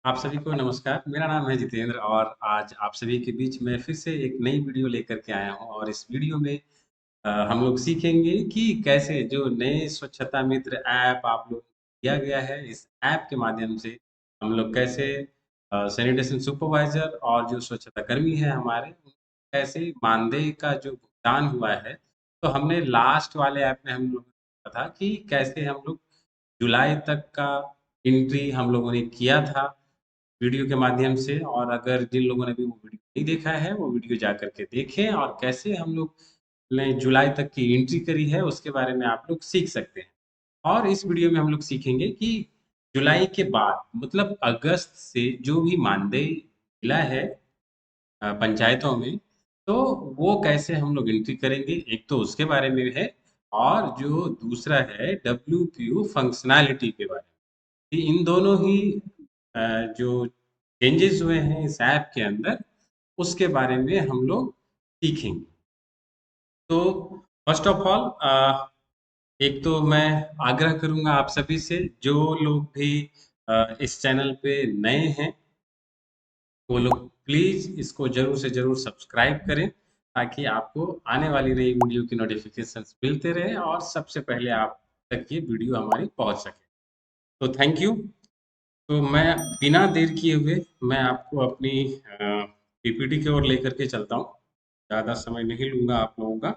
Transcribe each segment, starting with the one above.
आप सभी को नमस्कार। मेरा नाम है जितेंद्र और आज आप सभी के बीच में फिर से एक नई वीडियो लेकर के आया हूँ और इस वीडियो में हम लोग सीखेंगे कि कैसे जो नए स्वच्छता मित्र ऐप आप लोग दिया गया है, इस ऐप के माध्यम से हम लोग कैसे सैनिटेशन सुपरवाइजर और जो स्वच्छता कर्मी है हमारे, कैसे मानदेय का जो भुगतान हुआ है, तो हमने लास्ट वाले ऐप में हम लोग ने देखा था कि कैसे हम लोग जुलाई तक का एंट्री हम लोगों ने किया था वीडियो के माध्यम से। और अगर जिन लोगों ने भी वो वीडियो नहीं देखा है, वो वीडियो जा करके देखें और कैसे हम लोग ने जुलाई तक की एंट्री करी है, उसके बारे में आप लोग सीख सकते हैं। और इस वीडियो में हम लोग सीखेंगे कि जुलाई के बाद मतलब अगस्त से जो भी मानदेय मिला है पंचायतों में, तो वो कैसे हम लोग एंट्री करेंगे, एक तो उसके बारे में है और जो दूसरा है डब्ल्यूपीओ फंक्शनैलिटी के बारे में। कि इन दोनों ही अ, जो चेंजेस हुए हैं इस ऐप के अंदर, उसके बारे में हम लोग सीखेंगे। तो फर्स्ट ऑफ ऑल एक तो मैं आग्रह करूंगा आप सभी से, जो लोग भी इस चैनल पे नए हैं, वो लोग प्लीज इसको जरूर से जरूर सब्सक्राइब करें ताकि आपको आने वाली नई वीडियो की नोटिफिकेशंस मिलते रहे और सबसे पहले आप तक ये वीडियो हमारी पहुंच सके। तो थैंक यू। तो मैं बिना देर किए हुए मैं आपको अपनी पीपीटी की ओर लेकर के चलता हूँ। ज़्यादा समय नहीं लूँगा आप लोगों का।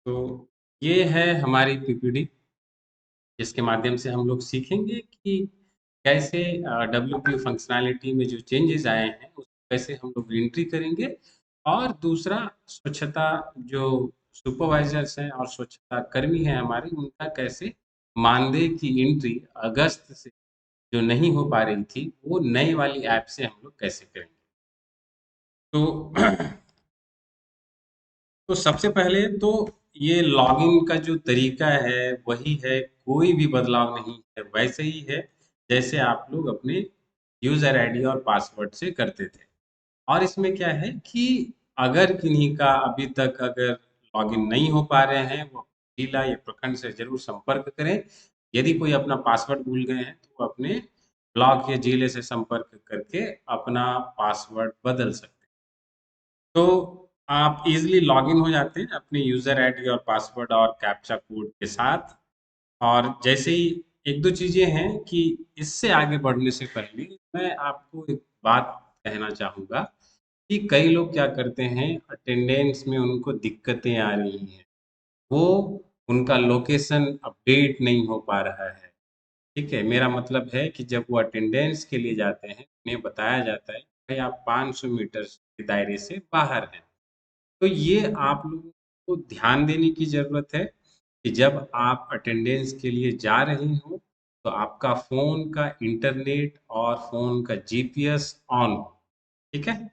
तो ये है हमारी पीपीटी, जिसके माध्यम से हम लोग सीखेंगे कि कैसे डब्ल्यूपी फंक्शनैलिटी में जो चेंजेस आए हैं उसको कैसे हम लोग एंट्री करेंगे। और दूसरा, स्वच्छता जो सुपरवाइजर्स हैं और स्वच्छता कर्मी हैं हमारे, उनका कैसे मानदेय की एंट्री अगस्त से जो नहीं हो पा रही थी, वो नई वाली ऐप से हम लोग कैसे करेंगे। तो तो सबसे पहले तो ये लॉगिन का जो तरीका है वही है, कोई भी बदलाव नहीं है, वैसे ही है जैसे आप लोग अपने यूजर आईडी और पासवर्ड से करते थे। और इसमें क्या है कि अगर किन्हीं का अभी तक अगर लॉगिन नहीं हो पा रहे हैं, वो जिला या प्रखंड से जरूर संपर्क करें। यदि कोई अपना पासवर्ड भूल गए हैं तो वो अपने ब्लॉक या जिले से संपर्क करके अपना पासवर्ड बदल सकते हैं। तो आप इजीली लॉगिन हो जाते हैं अपने यूजर आईडी और पासवर्ड और कैप्चा कोड के साथ। और जैसे ही एक दो चीजें हैं कि इससे आगे बढ़ने से पहले मैं आपको एक बात कहना चाहूंगा कि कई लोग क्या करते हैं, अटेंडेंस में उनको दिक्कतें आ रही हैं, वो उनका लोकेशन अपडेट नहीं हो पा रहा है। ठीक है, मेरा मतलब है कि जब वो अटेंडेंस के लिए जाते हैं, उन्हें बताया जाता है कि भाई आप 500 मीटर के दायरे से बाहर हैं। तो ये आप लोगों को ध्यान देने की ज़रूरत है कि जब आप अटेंडेंस के लिए जा रहे हो, तो आपका फ़ोन का इंटरनेट और फ़ोन का जीपीएस ऑन हो। ठीक है?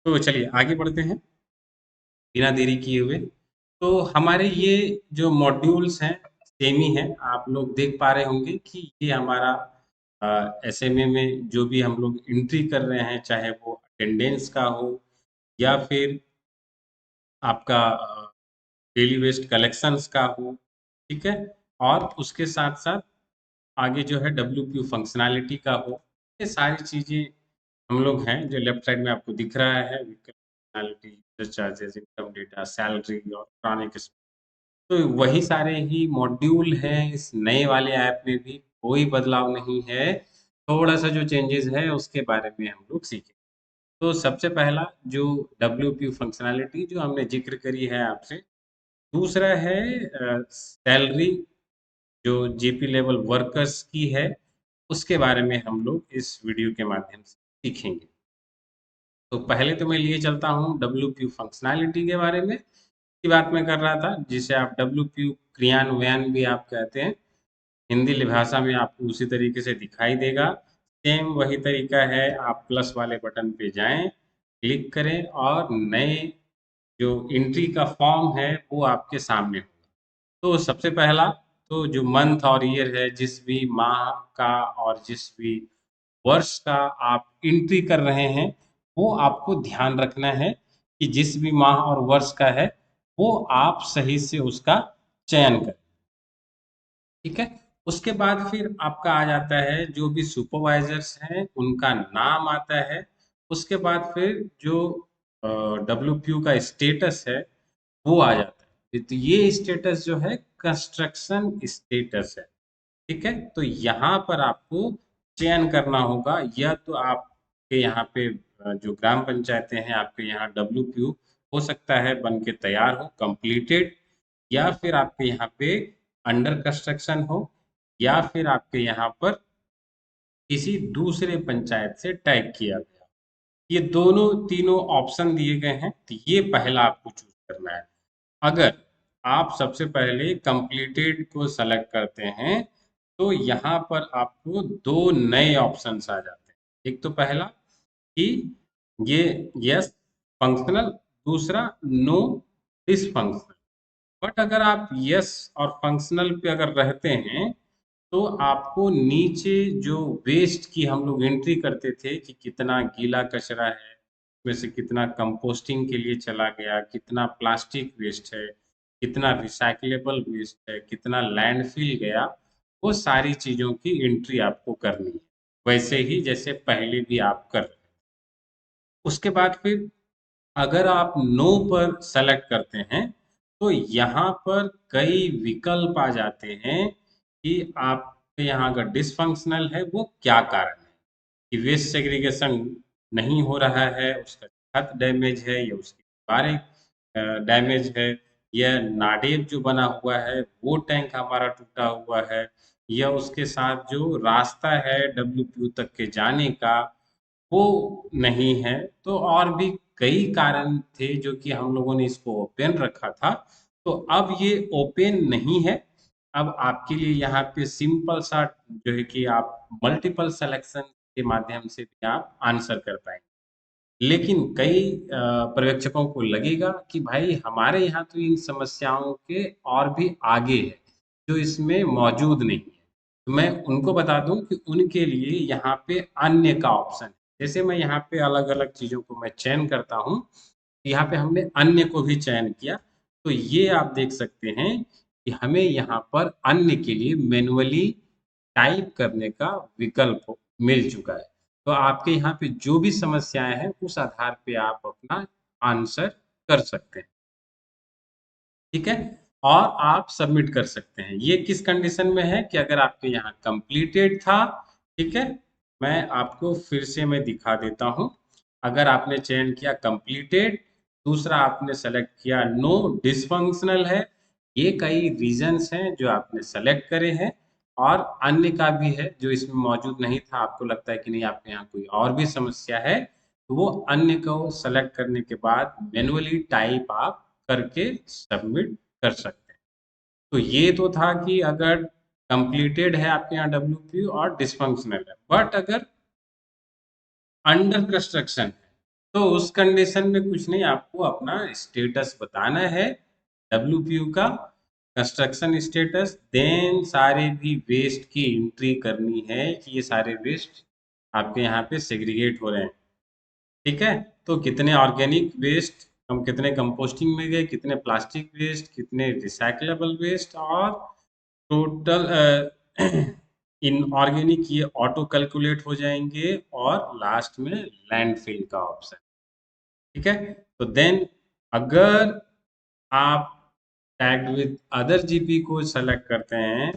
तो चलिए आगे बढ़ते हैं, बिना देरी किए हुए। तो हमारे ये जो मॉड्यूल्स हैं, सेम ही हैं। आप लोग देख पा रहे होंगे कि ये हमारा एसएमए में जो भी हम लोग एंट्री कर रहे हैं, चाहे वो अटेंडेंस का हो या फिर आपका डेली वेस्ट कलेक्शंस का हो, ठीक है? और उसके साथ-साथ आगे जो है डब्ल्यूपीओ फंक्शनैलिटी का हो, ये सारी चीज़ें हम लोग हैं जो लेफ्ट साइड में आपको दिख रहा है, vehicle functionality, user charges, income data, salary और पुराने किस, तो वही सारे ही मॉड्यूल हैं इस नए वाले ऐप में भी, कोई बदलाव नहीं है। थोड़ा-सा जो चेंजेस है उसके बारे में हम लोग सीखें। तो सबसे पहला जो डब्ल्यूपीओ फंक्शनैलिटी जो हमने ज़िक्र करी है आपसे, दूसरा है सैलरी जो जीपी लेवल वर्कर्स की है, उसके बारे में हम लोग इस वीडियो के माध्यम से सीखेंगे। तो पहले तो मैं लिए चलता हूँ डब्ल्यूपीयू फंक्शनैलिटी के बारे में की बात मैं कर रहा था, जिसे आप डब्ल्यूपीयू क्रियान्वयन भी आप कहते हैं। हिंदी भाषा में आपको उसी तरीके से दिखाई देगा। सेम वही तरीका है, आप प्लस वाले बटन पे जाएं, क्लिक करें और नए जो एंट्री का फॉर्म है वो आपके सामने होगा। तो सबसे पहला, तो जो मंथ और ईयर है, जिस भी माह का और जिस भी वर्ष का आप एंट्री कर रहे हैं, वो आपको ध्यान रखना है कि जिस भी माह और वर्ष का है, वो आप सही से उसका चयन करें। ठीक है? उसके बाद फिर आपका आ जाता है जो भी सुपरवाइजर्स हैं उनका नाम आता है। उसके बाद फिर जो डब्ल्यूपीयू का स्टेटस है वो आ जाता है। तो ये स्टेटस जो है कंस्ट्रक्शन स्टेटस है। ठीक है, तो यहाँ पर आपको चयन करना होगा, या तो आपके यहाँ पे जो ग्राम पंचायतें हैं आपके यहाँ डब्ल्यूपीयू हो सकता है बन के तैयार हो कंप्लीटेड, या फिर आपके यहाँ पे अंडर कंस्ट्रक्शन हो, या फिर आपके यहाँ पर किसी दूसरे पंचायत से टैग किया गया। ये दोनों तीनों ऑप्शन दिए गए हैं, तो ये पहला आपको चूज करना है। अगर आप सबसे पहले कंप्लीटेड को सेलेक्ट करते हैं तो यहाँ पर आपको दो नए ऑप्शंस आ जाते हैं। एक तो पहला कि ये यस फंक्शनल, दूसरा नो डिसफंक्शनल। बट अगर आप यस और फंक्शनल पे अगर रहते हैं तो आपको नीचे जो वेस्ट की हम लोग एंट्री करते थे कि कितना गीला कचरा है, उसमें से कितना कंपोस्टिंग के लिए चला गया, कितना प्लास्टिक वेस्ट है, कितना रिसाइक्लेबल वेस्ट है, कितना लैंडफिल गया, वो सारी चीजों की एंट्री आपको करनी है, वैसे ही जैसे पहले भी आप कर रहे हैं। उसके बाद फिर अगर आप नो पर सेलेक्ट करते हैं तो यहाँ पर कई विकल्प आ जाते हैं कि आपके यहाँ अगर डिसफंक्शनल है वो क्या कारण है, कि वेस्ट सेग्रीगेशन नहीं हो रहा है, उसका छत डैमेज है, या उसकी दीवारें डैमेज है, या नाडेप जो बना हुआ है वो टैंक हमारा टूटा हुआ है, या उसके साथ जो रास्ता है डब्ल्यूपीयू तक के जाने का वो नहीं है। तो और भी कई कारण थे जो कि हम लोगों ने इसको ओपन रखा था। तो अब ये ओपन नहीं है। अब आपके लिए यहाँ पे सिंपल सा जो है कि आप मल्टीपल सिलेक्शन के माध्यम से भी आप आंसर कर पाएंगे। लेकिन कई पर्यवेक्षकों को लगेगा कि भाई हमारे यहाँ तो इन समस्याओं के और भी आगे है जो इसमें मौजूद नहीं है। तो मैं उनको बता दूं कि उनके लिए यहाँ पे अन्य का ऑप्शन है। जैसे मैं यहाँ पे अलग अलग चीजों को मैं चयन करता हूँ, यहाँ पे हमने अन्य को भी चयन किया। तो ये आप देख सकते हैं कि हमें यहाँ पर अन्य के लिए मैनुअली टाइप करने का विकल्प मिल चुका है। तो आपके यहाँ पे जो भी समस्याएं हैं उस आधार पे आप अपना आंसर कर सकते हैं। ठीक है, और आप सबमिट कर सकते हैं। ये किस कंडीशन में है कि अगर आपके यहाँ कंप्लीटेड था। ठीक है, मैं आपको फिर से मैं दिखा देता हूँ। अगर आपने चयन किया कंप्लीटेड, दूसरा आपने सेलेक्ट किया नो डिसफंक्शनल है, ये कई रीजंस हैं जो आपने सेलेक्ट करे हैं, और अन्य का भी है जो इसमें मौजूद नहीं था, आपको लगता है कि नहीं आपके यहाँ कोई और भी समस्या है, तो वो अन्य को सेलेक्ट करने के बाद मैनुअली टाइप आप करके सबमिट कर सकते हैं। तो ये तो था कि अगर कंप्लीटेड है आपके यहाँ डब्ल्यूपीयू और डिसफंक्शनल है। बट अगर अंडर कंस्ट्रक्शन है तो उस कंडीशन में कुछ नहीं, आपको अपना स्टेटस बताना है डब्ल्यूपीयू का, कंस्ट्रक्शन स्टेटस, देन सारे भी वेस्ट की एंट्री करनी है कि ये सारे वेस्ट आपके यहाँ पे सेग्रीगेट हो रहे हैं। ठीक है, तो कितने ऑर्गेनिक वेस्ट, हम कितने कंपोस्टिंग में गए, कितने प्लास्टिक वेस्ट, कितने रिसाइक्लेबल वेस्ट, और टोटल इनऑर्गेनिक ये ऑटो कैलकुलेट हो जाएंगे, और लास्ट में लैंडफिल का ऑप्शन। ठीक है, तो देन अगर आप टैग्ड विद अदर जीपी को सेलेक्ट करते हैं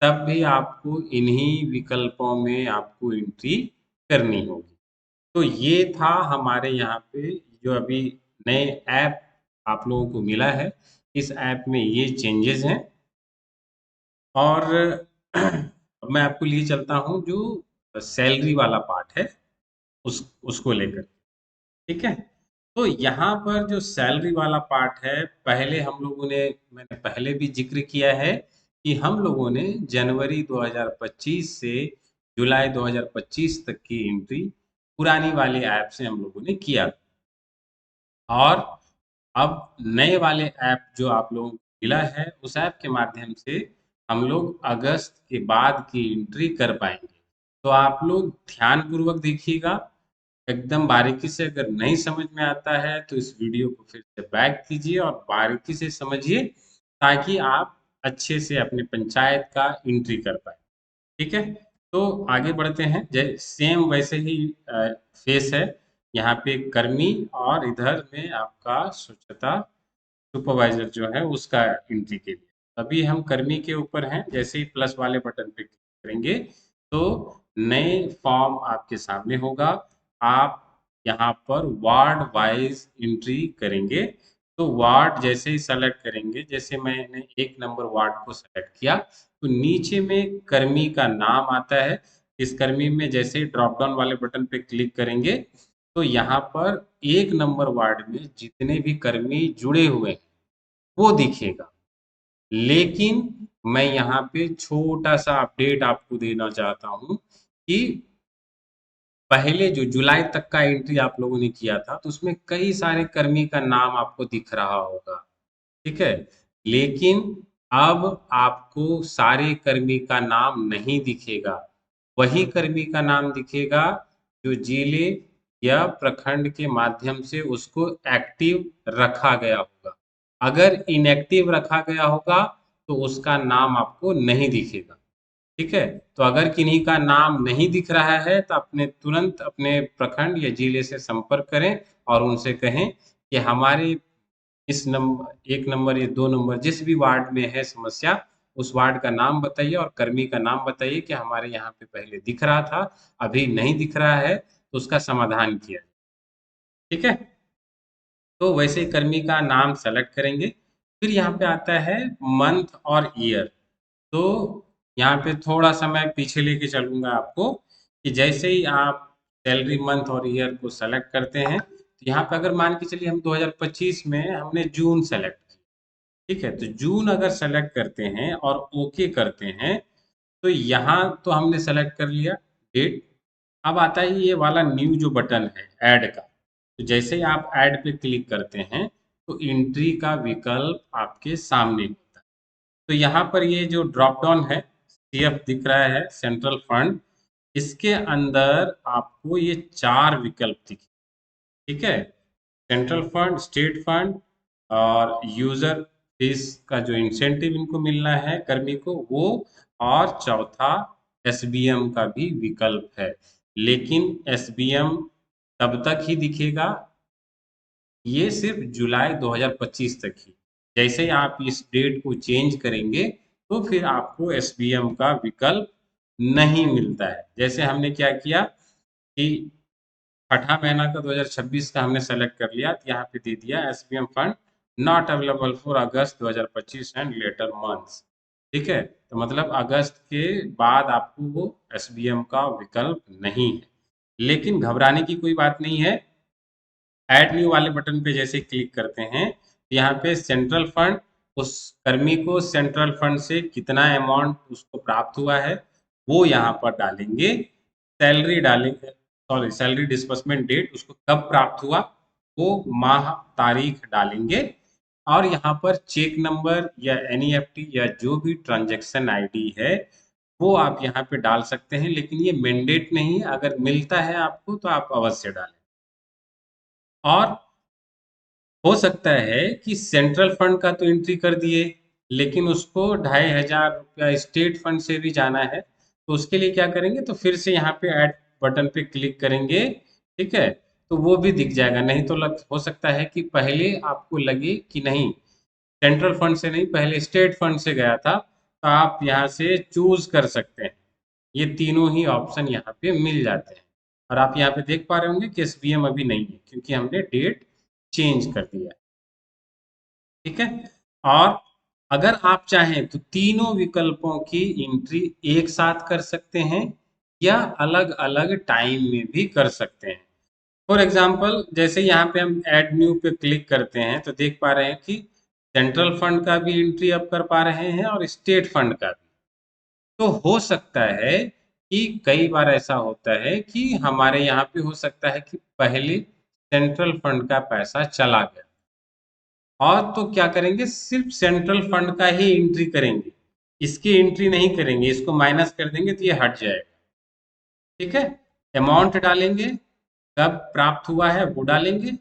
तब भी आपको इन्हीं विकल्पों में आपको एंट्री करनी होगी। तो ये था हमारे यहाँ पे जो अभी नए ऐप आप लोगों को मिला है, इस ऐप में ये चेंजेस हैं। और मैं आपको लिए चलता हूँ जो सैलरी वाला पार्ट है उसको लेकर। ठीक है, तो यहाँ पर जो सैलरी वाला पार्ट है, पहले हम लोगों ने, मैंने पहले भी जिक्र किया है कि हम लोगों ने जनवरी 2025 से जुलाई 2025 तक की एंट्री पुरानी वाले ऐप से हम लोगों ने किया, और अब नए वाले ऐप जो आप लोगों को मिला है उस ऐप के माध्यम से हम लोग अगस्त के बाद की एंट्री कर पाएंगे। तो आप लोग ध्यान पूर्वक देखिएगा, एकदम बारीकी से। अगर नहीं समझ में आता है तो इस वीडियो को फिर से बैक कीजिए और बारीकी से समझिए, ताकि आप अच्छे से अपने पंचायत का एंट्री कर पाए। ठीक है, तो आगे बढ़ते हैं। सेम वैसे ही फेस है, यहाँ पे कर्मी और इधर में आपका स्वच्छता सुपरवाइजर जो है उसका एंट्री के लिए। अभी हम कर्मी के ऊपर हैं, जैसे ही प्लस वाले बटन पे क्लिक करेंगे तो नए फॉर्म आपके सामने होगा। आप यहाँ पर वार्ड वाइज एंट्री करेंगे। तो वार्ड जैसे ही सेलेक्ट करेंगे, जैसे मैंने 1 नंबर वार्ड को सेलेक्ट किया, तो नीचे में कर्मी का नाम आता है। इस कर्मी में जैसे ही ड्रॉप डाउन वाले बटन पे क्लिक करेंगे तो यहाँ पर 1 नंबर वार्ड में जितने भी कर्मी जुड़े हुए हैं वो दिखेगा। लेकिन मैं यहाँ पे छोटा सा अपडेट आपको देना चाहता हूँ कि पहले जो जुलाई तक का एंट्री आप लोगों ने किया था तो उसमें कई सारे कर्मी का नाम आपको दिख रहा होगा। ठीक है, लेकिन अब आपको सारे कर्मी का नाम नहीं दिखेगा। वही कर्मी का नाम दिखेगा जो जिले या प्रखंड के माध्यम से उसको एक्टिव रखा गया होगा। अगर इनएक्टिव रखा गया होगा तो उसका नाम आपको नहीं दिखेगा। ठीक है, तो अगर किन्हीं का नाम नहीं दिख रहा है तो अपने तुरंत अपने प्रखंड या जिले से संपर्क करें और उनसे कहें कि हमारे इस नंबर 1 नंबर या 2 नंबर जिस भी वार्ड में है समस्या, उस वार्ड का नाम बताइए और कर्मी का नाम बताइए कि हमारे यहाँ पे पहले दिख रहा था, अभी नहीं दिख रहा है, तो उसका समाधान किया। ठीक है, तो वैसे ही कर्मी का नाम सेलेक्ट करेंगे। फिर यहाँ पे आता है मंथ और ईयर। तो यहाँ पे थोड़ा सा मैं पीछे लेके चलूंगा आपको कि जैसे ही आप सैलरी मंथ और ईयर को सेलेक्ट करते हैं, तो यहाँ पे अगर मान के चलिए हम 2025 में हमने जून सेलेक्ट किया। ठीक है, तो जून अगर सेलेक्ट करते हैं और ओके करते हैं तो यहाँ तो हमने सेलेक्ट कर लिया डेट। अब आता है ये वाला न्यू जो बटन है ऐड का। तो जैसे ही आप ऐड पे क्लिक करते हैं तो एंट्री का विकल्प आपके सामने होता है। तो यहाँ पर ये जो ड्रॉप डाउन है, सीएफ दिख रहा है, सेंट्रल फंड, इसके अंदर आपको ये 4 विकल्प दिखे। ठीक है, सेंट्रल फंड, स्टेट फंड और यूजर फीस का जो इंसेंटिव इनको मिलना है कर्मी को वो, और चौथा एसबीएम का भी विकल्प है। लेकिन एसबीएम तब तक ही दिखेगा, ये सिर्फ जुलाई 2025 तक ही। जैसे ही आप इस डेट को चेंज करेंगे तो फिर आपको एसबीएम का विकल्प नहीं मिलता है। जैसे हमने क्या किया कि छठा महीना का 2026 का हमने सेलेक्ट कर लिया, तो यहाँ पे दे दिया SBM fund not available for August 2025 and later months. ठीक है, तो मतलब अगस्त के बाद आपको वो एसबीएम का विकल्प नहीं है। लेकिन घबराने की कोई बात नहीं है। ऐड न्यू वाले बटन पे जैसे क्लिक करते हैं तो यहाँ पे सेंट्रल फंड, उस कर्मी को सेंट्रल फंड से कितना अमाउंट उसको प्राप्त हुआ है वो यहाँ पर डालेंगे। सैलरी डालेंगे, सॉरी सैलरी डिस्बर्समेंट डेट, उसको कब प्राप्त हुआ वो माह तारीख डालेंगे। और यहाँ पर चेक नंबर या एनईएफटी या जो भी ट्रांजैक्शन आईडी है वो आप यहाँ पे डाल सकते हैं, लेकिन ये मैंडेट नहीं है। अगर मिलता है आपको तो आप अवश्य डालें। और हो सकता है कि सेंट्रल फंड का तो एंट्री कर दिए, लेकिन उसको 2500 रुपया स्टेट फंड से भी जाना है, तो उसके लिए क्या करेंगे, तो फिर से यहाँ पे ऐड बटन पे क्लिक करेंगे। ठीक है, तो वो भी दिख जाएगा। नहीं तो हो सकता है कि पहले आपको लगे कि नहीं सेंट्रल फंड से नहीं, पहले स्टेट फंड से गया था, तो आप यहाँ से चूज कर सकते हैं। ये तीनों ही ऑप्शन यहाँ पे मिल जाते हैं। और आप यहाँ पे देख पा रहे होंगे कि एसबीएम अभी नहीं है क्योंकि हमने डेट चेंज कर दिया है। ठीक है, और अगर आप चाहें तो तीनों विकल्पों की एंट्री एक साथ कर सकते हैं या अलग अलग टाइम में भी कर सकते हैं। फॉर एग्जाम्पल जैसे यहाँ पे हम ऐड न्यू पे क्लिक करते हैं तो देख पा रहे हैं कि सेंट्रल फंड का भी एंट्री अब कर पा रहे हैं और स्टेट फंड का भी। तो हो सकता है कि कई बार ऐसा होता है कि हमारे यहाँ पे हो सकता है कि पहले सेंट्रल फंड का पैसा चला गया और तो क्या करेंगे, सिर्फ सेंट्रल फंड का ही एंट्री करेंगे, इसकी एंट्री नहीं करेंगे, इसको माइनस कर देंगे तो ये हट जाएगा। ठीक है, अमाउंट डालेंगे, कब प्राप्त हुआ है वो डालेंगे,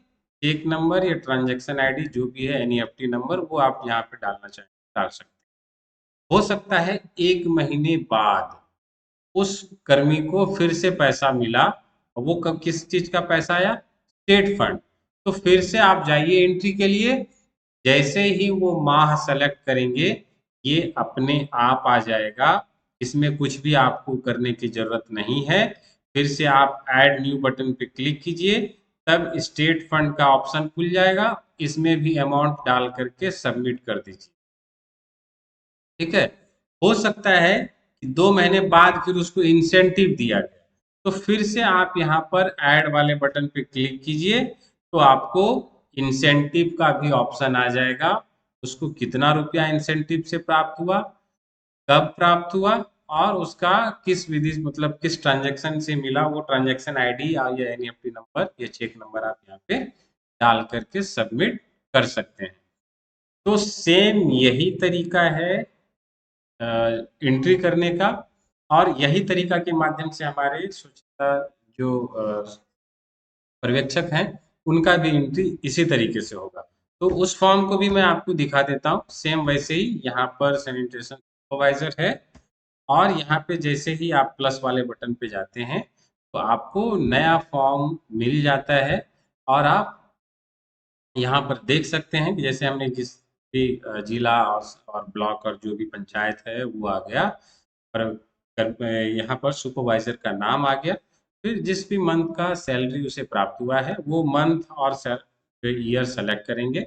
एक नंबर या ट्रांजैक्शन आईडी जो भी है एनईएफटी नंबर वो आप यहाँ पे डालना चाहें डाल सकते हैं। हो सकता है 1 महीने बाद उस कर्मी को फिर से पैसा मिला, और वो कब किस चीज का पैसा आया? State fund. तो फिर से आप जाइए एंट्री के लिए, जैसे ही वो माह सेलेक्ट करेंगे ये अपने आप आ जाएगा, इसमें कुछ भी आपको करने की जरूरत नहीं है। फिर से आप ऐड न्यू बटन पे क्लिक कीजिए, तब स्टेट फंड का ऑप्शन खुल जाएगा, इसमें भी अमाउंट डाल करके सबमिट कर दीजिए। ठीक है। हो सकता है कि 2 महीने बाद फिर उसको इंसेंटिव दिया गया, तो फिर से आप यहाँ पर ऐड वाले बटन पे क्लिक कीजिए, तो आपको इंसेंटिव का भी ऑप्शन आ जाएगा। उसको कितना रुपया इंसेंटिव से प्राप्त हुआ, कब प्राप्त हुआ, और उसका किस विधि मतलब किस ट्रांजैक्शन से मिला, वो ट्रांजैक्शन आईडी या एनईएफटी नंबर या चेक नंबर आप यहाँ पे डाल करके सबमिट कर सकते हैं। तो सेम यही तरीका है एंट्री करने का, और यही तरीका के माध्यम से हमारे स्वच्छता जो पर्यवेक्षक हैं उनका भी एंट्री इसी तरीके से होगा। तो उस फॉर्म को भी मैं आपको दिखा देता हूँ, सेम वैसे ही यहाँ पर सैनिटेशन सुपरवाइजर है, और यहाँ पे जैसे ही आप प्लस वाले बटन पे जाते हैं तो आपको नया फॉर्म मिल जाता है, और आप यहाँ पर देख सकते हैं कि जैसे हमने जिस भी जिला और ब्लॉक और जो भी पंचायत है वो आ गया, और यहाँ पर सुपरवाइजर का नाम आ गया। फिर जिस भी मंथ का सैलरी उसे प्राप्त हुआ है वो मंथ और ईयर सेलेक्ट करेंगे।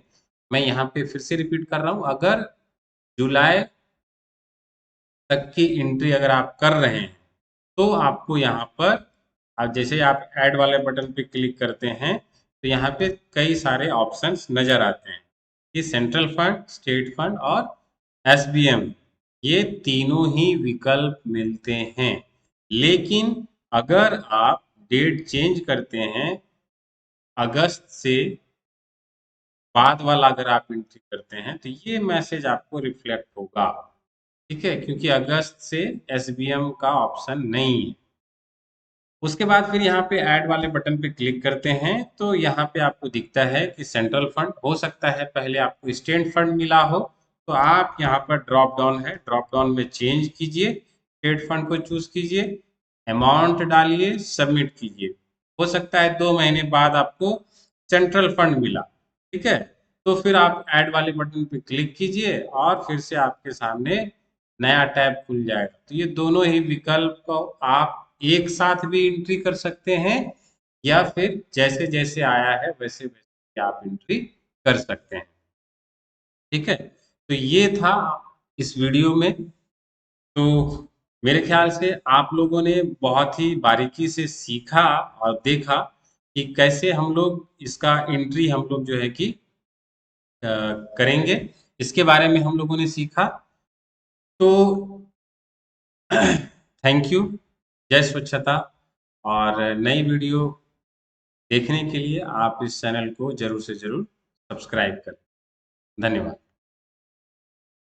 मैं यहाँ पे फिर से रिपीट कर रहा हूँ, अगर जुलाई तक की एंट्री अगर आप कर रहे हैं तो आपको यहाँ पर, अब जैसे ही आप ऐड वाले बटन पे क्लिक करते हैं तो यहाँ पे कई सारे ऑप्शंस नजर आते हैं कि सेंट्रल फंड, स्टेट फंड और एसबीएम, ये तीनों ही विकल्प मिलते हैं। लेकिन अगर आप डेट चेंज करते हैं, अगस्त से बाद वाला अगर आप एंट्री करते हैं तो ये मैसेज आपको रिफ्लेक्ट होगा। ठीक है, क्योंकि अगस्त से एसबीएम का ऑप्शन नहीं है। उसके बाद फिर यहाँ पे ऐड वाले बटन पे क्लिक करते हैं तो यहाँ पे आपको दिखता है कि सेंट्रल फंड, हो सकता है पहले आपको स्टेट फंड मिला हो, तो आप यहाँ पर ड्रॉप डाउन है, ड्रॉप डाउन में चेंज कीजिए, स्टेट फंड को चूज कीजिए, अमाउंट डालिए, सबमिट कीजिए। हो सकता है 2 महीने बाद आपको सेंट्रल फंड मिला। ठीक है, तो फिर आप ऐड वाले बटन पे क्लिक कीजिए और फिर से आपके सामने नया टैब खुल जाएगा। तो ये दोनों ही विकल्प को आप एक साथ भी एंट्री कर सकते हैं, या फिर जैसे जैसे आया है वैसे वैसे आप एंट्री कर सकते हैं। ठीक है, तो ये था इस वीडियो में। तो मेरे ख्याल से आप लोगों ने बहुत ही बारीकी से सीखा और देखा कि कैसे हम लोग इसका एंट्री हम लोग जो है कि करेंगे, इसके बारे में हम लोगों ने सीखा। तो थैंक यू, जय स्वच्छता। और नई वीडियो देखने के लिए आप इस चैनल को जरूर से जरूर सब्सक्राइब करें। धन्यवाद।